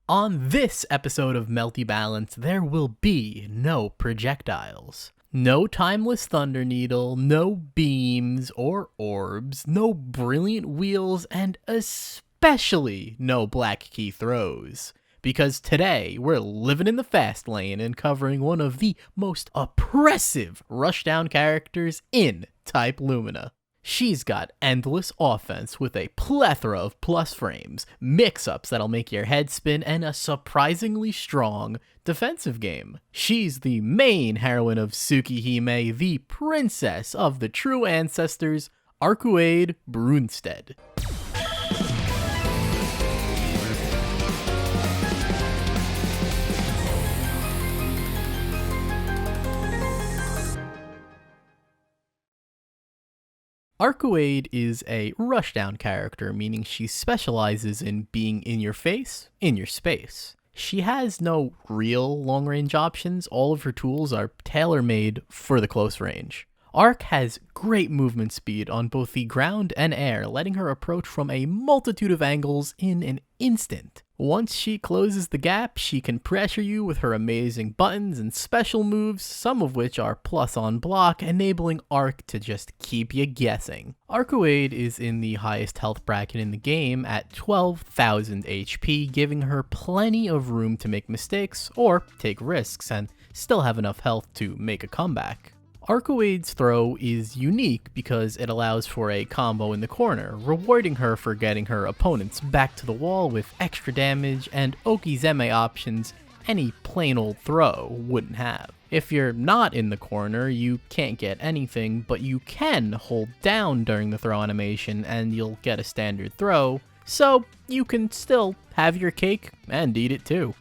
On this episode of Melty Balance, there will be no projectiles. No timeless thunder needle, no beams or orbs, no brilliant wheels, and especially no black key throws. Because today, we're living in the fast lane and covering one of the most oppressive rushdown characters in Type Lumina. She's got endless offense with a plethora of plus frames, mix-ups that'll make your head spin, and a surprisingly strong defensive game. She's the main heroine of Tsukihime, the princess of the true ancestors, Arcueid Brunestud. Arcueid is a rushdown character, meaning she specializes in being in your face, in your space. She has no real long-range options. All of her tools are tailor-made for the close range. Arc has great movement speed on both the ground and air, letting her approach from a multitude of angles in an instant. Once she closes the gap, she can pressure you with her amazing buttons and special moves, some of which are plus on block, enabling Arc to just keep you guessing. Arcueid is in the highest health bracket in the game at 12,000 HP, giving her plenty of room to make mistakes or take risks and still have enough health to make a comeback. Arcueid's throw is unique because it allows for a combo in the corner, rewarding her for getting her opponents back to the wall with extra damage and Okizeme options any plain old throw wouldn't have. If you're not in the corner, you can't get anything, but you can hold down during the throw animation and you'll get a standard throw, so you can still have your cake and eat it too.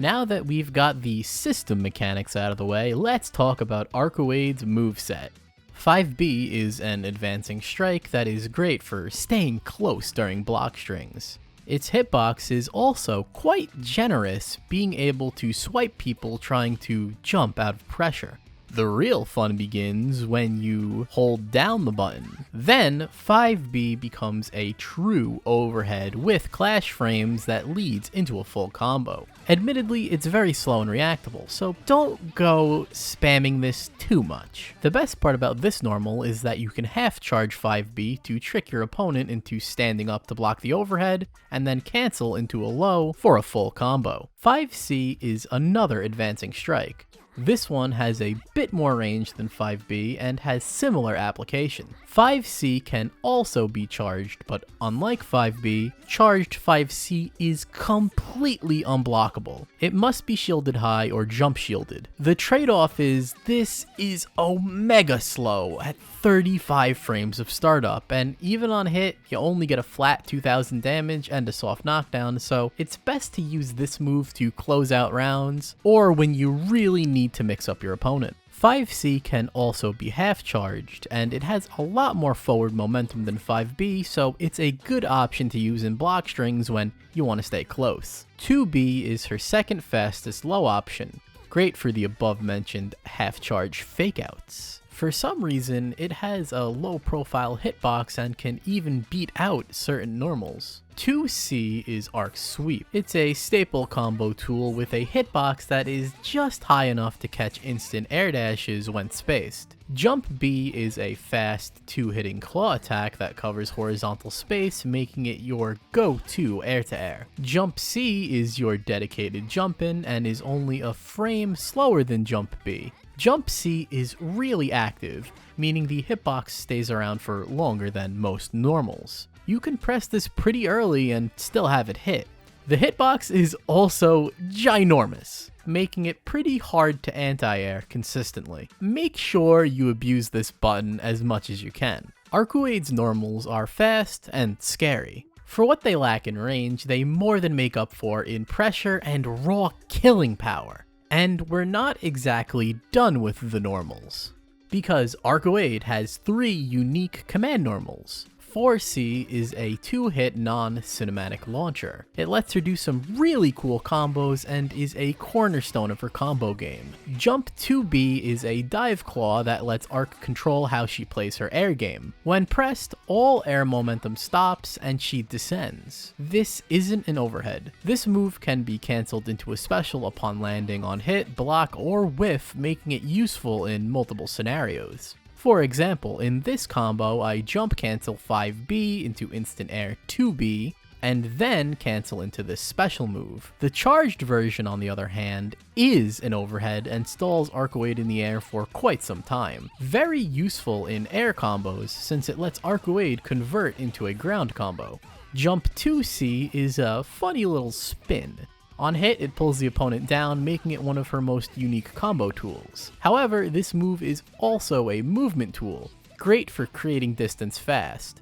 Now that we've got the system mechanics out of the way, let's talk about Arcueid's moveset. 5B is an advancing strike that is great for staying close during block strings. Its hitbox is also quite generous, being able to swipe people trying to jump out of pressure. The real fun begins when you hold down the button. Then 5B becomes a true overhead with clash frames that leads into a full combo. Admittedly, it's very slow and reactable, so don't go spamming this too much. The best part about this normal is that you can half charge 5B to trick your opponent into standing up to block the overhead, and then cancel into a low for a full combo. 5C is another advancing strike. This one has a bit more range than 5B and has similar application. 5C can also be charged, but unlike 5B, charged 5C is completely unblockable. It must be shielded high or jump shielded. The trade-off is this is omega slow at 35 frames of startup, and even on hit, you only get a flat 2000 damage and a soft knockdown, so it's best to use this move to close out rounds, or when you really need to mix up your opponent. 5C can also be half charged, and it has a lot more forward momentum than 5B, so it's a good option to use in block strings when you want to stay close. 2B is her second fastest low option, great for the above mentioned half charge fakeouts. For some reason, it has a low profile hitbox and can even beat out certain normals. 2C is Arc Sweep. It's a staple combo tool with a hitbox that is just high enough to catch instant air dashes when spaced. Jump B is a fast 2-hitting claw attack that covers horizontal space, making it your go-to air-to-air. Jump C is your dedicated jump-in and is only a frame slower than Jump B. Jump C is really active, meaning the hitbox stays around for longer than most normals. You can press this pretty early and still have it hit. The hitbox is also ginormous, making it pretty hard to anti-air consistently. Make sure you abuse this button as much as you can. Arcueid's normals are fast and scary. For what they lack in range, they more than make up for in pressure and raw killing power. And we're not exactly done with the normals, because Arcueid has 3 unique command normals. 4C is a 2-hit non-cinematic launcher. It lets her do some really cool combos and is a cornerstone of her combo game. Jump 2B is a dive claw that lets Arc control how she plays her air game. When pressed, all air momentum stops and she descends. This isn't an overhead. This move can be cancelled into a special upon landing on hit, block, or whiff, making it useful in multiple scenarios. For example, in this combo, I jump cancel 5B into instant air 2B, and then cancel into this special move. The charged version, on the other hand, is an overhead and stalls Arcueid in the air for quite some time. Very useful in air combos since it lets Arcueid convert into a ground combo. Jump 2C is a funny little spin. On hit, it pulls the opponent down, making it one of her most unique combo tools. However, this move is also a movement tool, great for creating distance fast.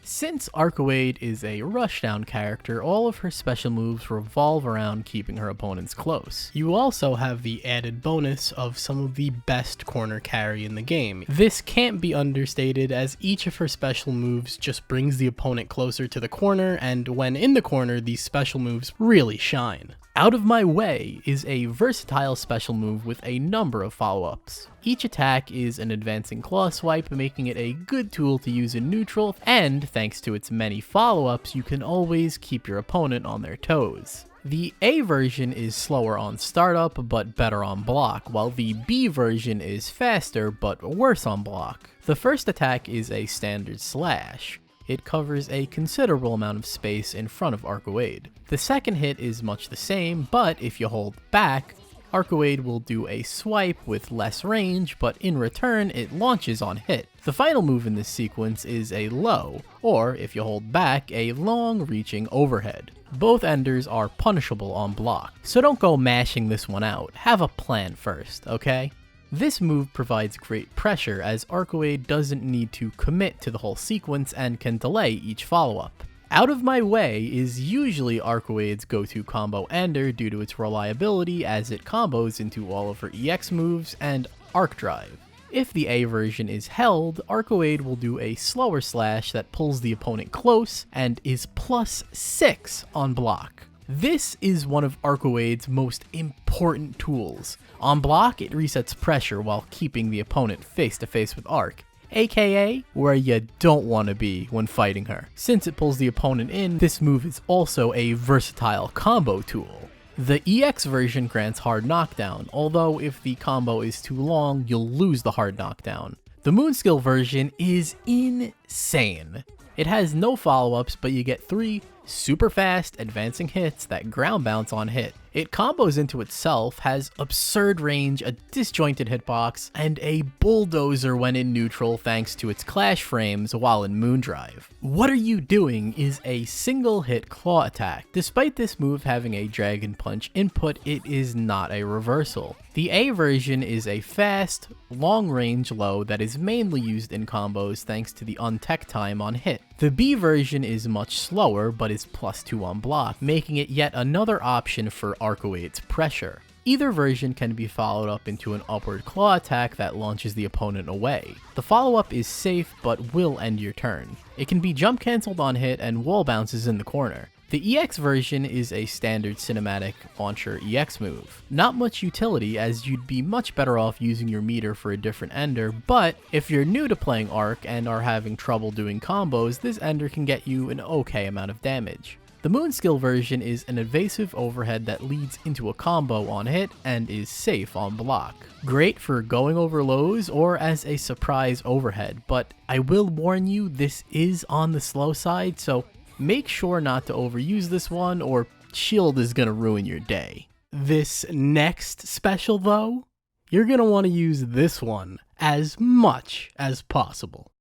Since Arcueid is a rushdown character, all of her special moves revolve around keeping her opponents close. You also have the added bonus of some of the best corner carry in the game. This can't be understated as each of her special moves just brings the opponent closer to the corner, and when in the corner, these special moves really shine. Out of My Way is a versatile special move with a number of follow-ups. Each attack is an advancing claw swipe, making it a good tool to use in neutral, and thanks to its many follow-ups, you can always keep your opponent on their toes. The A version is slower on startup, but better on block, while the B version is faster, but worse on block. The first attack is a standard slash. It covers a considerable amount of space in front of Arcueid. The second hit is much the same, but if you hold back, Arcueid will do a swipe with less range, but in return it launches on hit. The final move in this sequence is a low, or if you hold back, a long reaching overhead. Both enders are punishable on block, so don't go mashing this one out. Have a plan first, okay? This move provides great pressure as Arcueid doesn't need to commit to the whole sequence and can delay each follow-up. Out of My Way is usually Arcueid's go-to combo ender due to its reliability as it combos into all of her EX moves and Arc Drive. If the A version is held, Arcueid will do a slower slash that pulls the opponent close and is +6 on block. This is one of Arcueid's most important tools. On block, it resets pressure while keeping the opponent face to face with Arc, aka where you don't want to be when fighting her. Since it pulls the opponent in, this move is also a versatile combo tool. The EX version grants hard knockdown, although if the combo is too long, you'll lose the hard knockdown. The Moonskill version is insane. It has no follow-ups, but you get 3 super fast advancing hits that ground bounce on hit. It combos into itself, has absurd range, a disjointed hitbox, and a bulldozer when in neutral thanks to its clash frames while in Moondrive. What Are You Doing is a single hit claw attack. Despite this move having a Dragon Punch input, it is not a reversal. The A version is a fast, long-range low that is mainly used in combos thanks to the untech time on hit. The B version is much slower, but is +2 on block, making it yet another option for Arcueid's pressure. Either version can be followed up into an upward claw attack that launches the opponent away. The follow-up is safe, but will end your turn. It can be jump cancelled on hit and wall bounces in the corner. The EX version is a standard cinematic launcher EX move. Not much utility as you'd be much better off using your meter for a different ender, but if you're new to playing Arc and are having trouble doing combos, this ender can get you an okay amount of damage. The Moonskill version is an evasive overhead that leads into a combo on hit and is safe on block. Great for going over lows or as a surprise overhead, but I will warn you this is on the slow side, so make sure not to overuse this one or shield is gonna ruin your day. This next special though, you're gonna want to use this one as much as possible.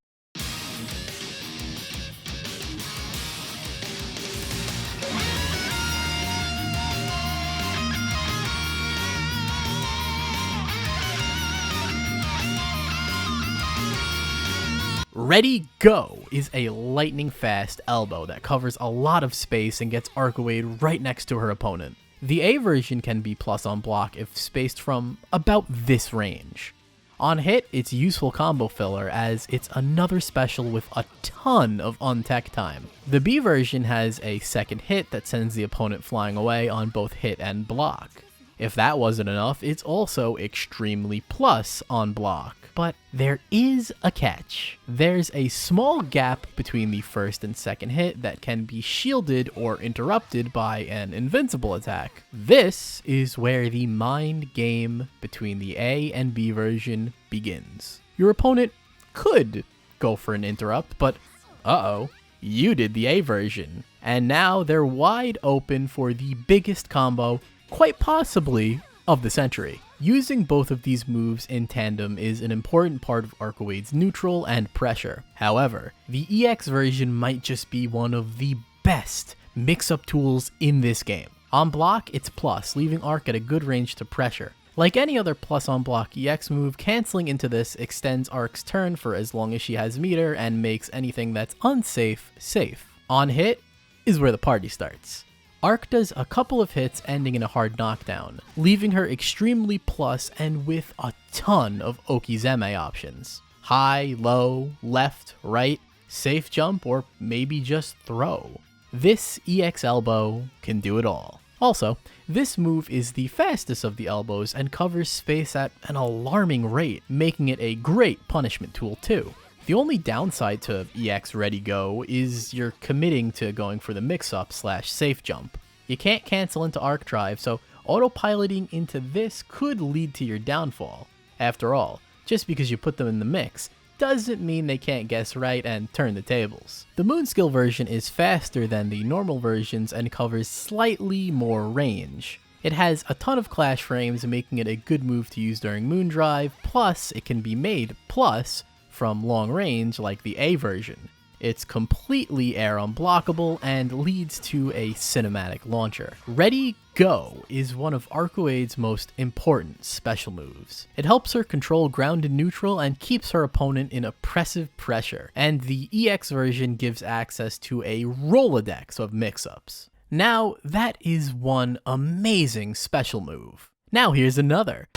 Ready Go is a lightning fast elbow that covers a lot of space and gets Arcueid right next to her opponent. The A version can be plus on block if spaced from about this range. On hit, it's useful combo filler as it's another special with a ton of untech time. The B version has a second hit that sends the opponent flying away on both hit and block. If that wasn't enough, it's also extremely plus on block. But there is a catch. There's a small gap between the first and second hit that can be shielded or interrupted by an invincible attack. This is where the mind game between the A and B version begins. Your opponent could go for an interrupt, but uh-oh, you did the A version. And now they're wide open for the biggest combo, quite possibly, of the century. Using both of these moves in tandem is an important part of Arcueid's neutral and pressure. However, the EX version might just be one of the best mix-up tools in this game. On block, it's plus, leaving Arc at a good range to pressure. Like any other plus on block EX move, canceling into this extends Arc's turn for as long as she has meter and makes anything that's unsafe, safe. On hit is where the party starts. Arc does a couple of hits ending in a hard knockdown, leaving her extremely plus and with a ton of Okizeme options. High, low, left, right, safe jump, or maybe just throw. This EX elbow can do it all. Also, this move is the fastest of the elbows and covers space at an alarming rate, making it a great punishment tool too. The only downside to EX Ready Go is you're committing to going for the mix-up / safe jump. You can't cancel into Arc Drive, so autopiloting into this could lead to your downfall. After all, just because you put them in the mix doesn't mean they can't guess right and turn the tables. The Moonskill version is faster than the normal versions and covers slightly more range. It has a ton of clash frames, making it a good move to use during Moondrive, plus it can be made plus from long range like the A version. It's completely air unblockable and leads to a cinematic launcher. Ready Go is one of Arcueid's most important special moves. It helps her control ground and neutral and keeps her opponent in oppressive pressure, and the EX version gives access to a Rolodex of mix-ups. Now, that is one amazing special move. Now here's another.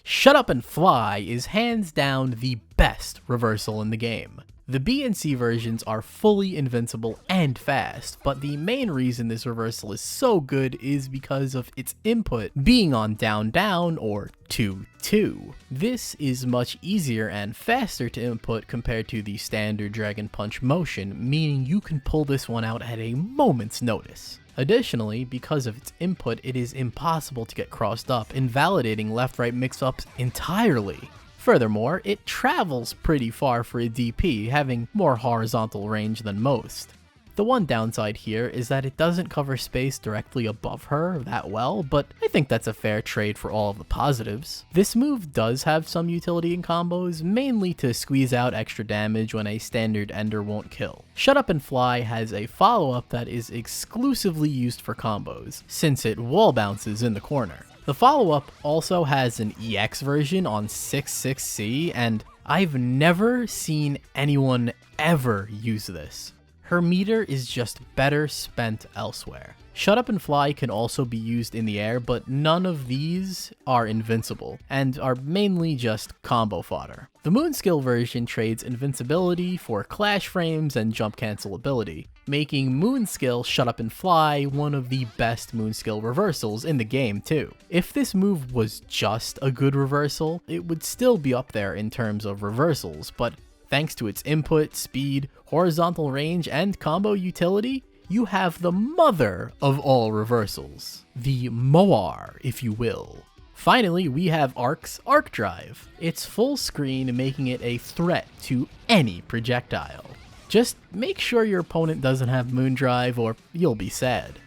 Shut Up and Fly is hands down the best reversal in the game. The B and C versions are fully invincible and fast, but the main reason this reversal is so good is because of its input being on down down or 2-2. This is much easier and faster to input compared to the standard Dragon Punch motion, meaning you can pull this one out at a moment's notice. Additionally, because of its input, it is impossible to get crossed up, invalidating left-right mix-ups entirely. Furthermore, it travels pretty far for a DP, having more horizontal range than most. The one downside here is that it doesn't cover space directly above her that well, but I think that's a fair trade for all of the positives. This move does have some utility in combos, mainly to squeeze out extra damage when a standard ender won't kill. Shut Up and Fly has a follow-up that is exclusively used for combos, since it wall bounces in the corner. The follow-up also has an EX version on 6-6C, and I've never seen anyone ever use this. Her meter is just better spent elsewhere. Shut Up and Fly can also be used in the air, but none of these are invincible, and are mainly just combo fodder. The Moonskill version trades invincibility for clash frames and jump cancel ability, making Moonskill Shut Up and Fly one of the best Moonskill reversals in the game too. If this move was just a good reversal, it would still be up there in terms of reversals, but thanks to its input, speed, horizontal range, and combo utility, you have the mother of all reversals. The Moar, if you will. Finally, we have Arc's Arc Drive. It's full screen, making it a threat to any projectile. Just make sure your opponent doesn't have Moondrive or you'll be sad.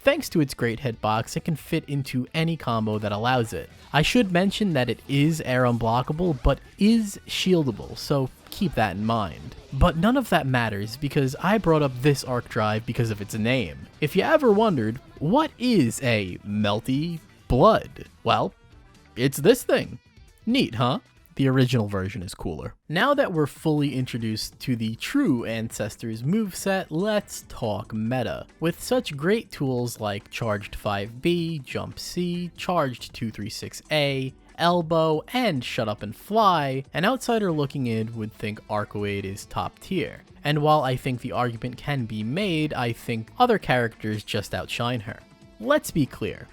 Thanks to its great hitbox, it can fit into any combo that allows it. I should mention that it is air unblockable, but is shieldable, so keep that in mind. But none of that matters because I brought up this Arc Drive because of its name. If you ever wondered, what is a Melty Blood? Well, it's this thing. Neat, huh? The original version is cooler. Now that we're fully introduced to the true Ancestors moveset, let's talk meta. With such great tools like Charged 5B, Jump C, Charged 236A, elbow, and shut up and fly, an outsider looking in would think Arcueid is top tier. And while I think the argument can be made, I think other characters just outshine her. Let's be clear,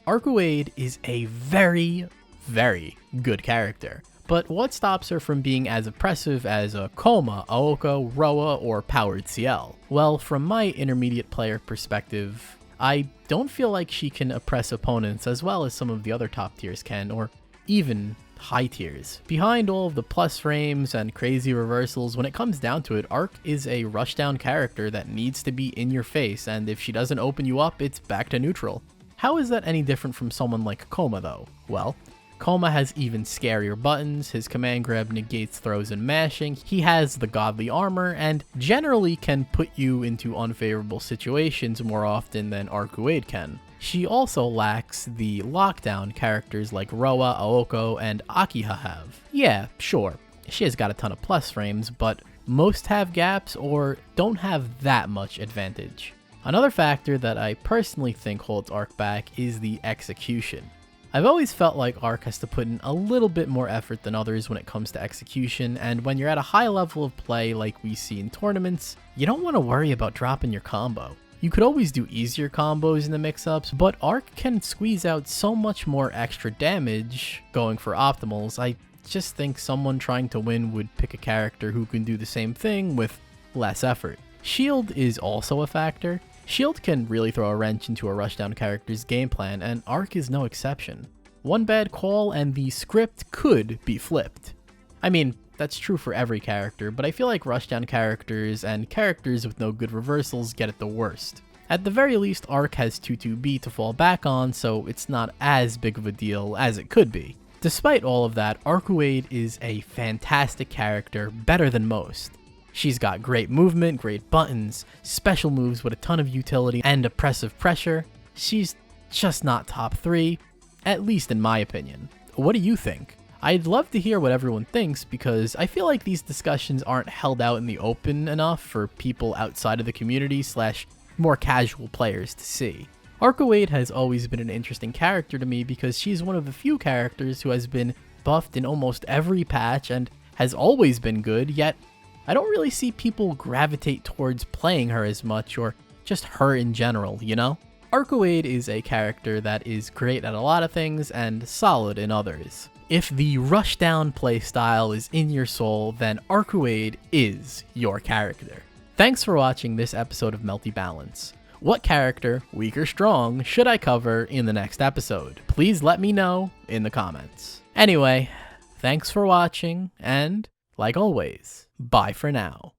Arcueid is a very, very good character. But what stops her from being as oppressive as a Koma, Aoko, Roa, or powered Ciel? Well, from my intermediate player perspective, I don't feel like she can oppress opponents as well as some of the other top tiers can, or even high tiers. Behind all of the plus frames and crazy reversals, when it comes down to it, Arc is a rushdown character that needs to be in your face, and if she doesn't open you up, it's back to neutral. How is that any different from someone like Koma though? Well, Koma has even scarier buttons, his command grab negates throws and mashing, he has the godly armor, and generally can put you into unfavorable situations more often than Arcueid can. She also lacks the lockdown characters like Roa, Aoko, and Akiha have. Yeah, sure, she has got a ton of plus frames, but most have gaps or don't have that much advantage. Another factor that I personally think holds Arc back is the execution. I've always felt like Arc has to put in a little bit more effort than others when it comes to execution, and when you're at a high level of play like we see in tournaments, you don't want to worry about dropping your combo. You could always do easier combos in the mix-ups, but Arc can squeeze out so much more extra damage going for optimals. I just think someone trying to win would pick a character who can do the same thing with less effort. Shield is also a factor. Shield can really throw a wrench into a rushdown character's game plan, and Arc is no exception. One bad call and the script could be flipped. I mean, that's true for every character, but I feel like rushdown characters and characters with no good reversals get it the worst. At the very least, Arc has 2-2-B to fall back on, so it's not as big of a deal as it could be. Despite all of that, Arcueid is a fantastic character, better than most. She's got great movement, great buttons, special moves with a ton of utility, and oppressive pressure. She's just not top 3, at least in my opinion. What do you think? I'd love to hear what everyone thinks, because I feel like these discussions aren't held out in the open enough for people outside of the community / more casual players to see. Arcueid has always been an interesting character to me because she's one of the few characters who has been buffed in almost every patch and has always been good, yet I don't really see people gravitate towards playing her as much, or just her in general, you know? Arcueid is a character that is great at a lot of things and solid in others. If the rushdown playstyle is in your soul, then Arcueid is your character. Thanks for watching this episode of Melty Balance. What character, weak or strong, should I cover in the next episode? Please let me know in the comments. Anyway, thanks for watching, and like always, bye for now.